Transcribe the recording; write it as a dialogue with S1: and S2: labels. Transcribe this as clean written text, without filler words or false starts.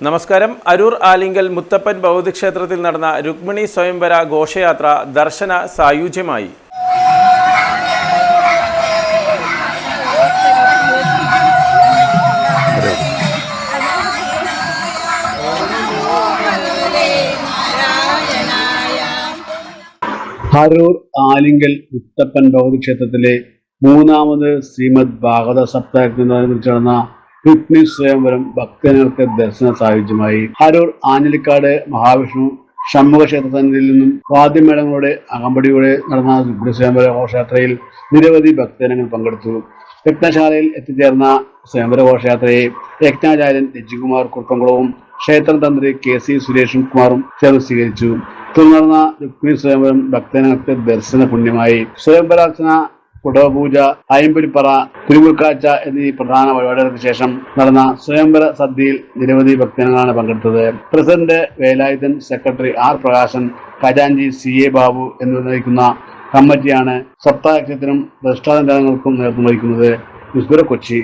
S1: നമസ്കാരം. അരൂർ ആലിങ്കൽ മുത്തപ്പൻ ബൗദ്ധക്ഷേത്രത്തിൽ നടന്ന രുക്മിണി സ്വയംവര ഘോഷയാത്ര ദർശന സായുജ്യമായി.
S2: അരൂർ ആലിങ്കൽ മുത്തപ്പൻ ബൗദ്ധക്ഷേത്രത്തിലെ മൂന്നാമത് ശ്രീമദ് ഭാഗവത സപ്താഹത്തിനോടനുബന്ധിച്ച് നടന്ന രുക്മിണി സ്വയംവരം ഭക്തജനങ്ങൾക്ക് ദർശന സായുജ്യമായി. അരൂർ ആഞ്ഞിലിക്കാട് മഹാവിഷ്ണു ഷൺമുഖ ക്ഷേത്ര സന്നിധിയിൽ നിന്നും വാദ്യമേളങ്ങളുടെ അകമ്പടിയോടെ നടന്ന രുക്മിണി സ്വയംവര ഘോഷയാത്രയിൽ നിരവധി ഭക്തജനങ്ങൾ പങ്കെടുത്തു. യജ്ഞശാലയിൽ എത്തിച്ചേർന്ന സ്വയംവര ഘോഷയാത്രയെ യജ്ഞാചാര്യൻ രജികുമാർ കുറുപ്പംകുളവും ക്ഷേത്ര തന്ത്രി KC സുരേഷ് കുമാറും ചേർന്ന് സ്വീകരിച്ചു. തുടർന്ന രുക്മിണി സ്വയംവരം ഭക്തജനങ്ങൾക്ക് ദർശന പുണ്യമായി. സ്വയംവരാർച്ചന, കുടവപൂജ, അയമ്പരിപ്പറ, തിരുമുൽക്കാഴ്ച എന്നീ പ്രധാന പരിപാടികൾക്ക് ശേഷം നടന്ന സ്വയംവര സദ്യയിൽ നിരവധി ഭക്തജനങ്ങളാണ് പങ്കെടുത്തത്. President Velayudhan, secretary R Prakashan, ഖജാൻജി CA ബാബു എന്നിവർ നയിക്കുന്ന കമ്മിറ്റിയാണ് സപ്താഹത്തിനും പ്രതിഷ്ഠാദിനങ്ങൾക്കും നേതൃത്വം വഹിക്കുന്നത്. കൊച്ചി.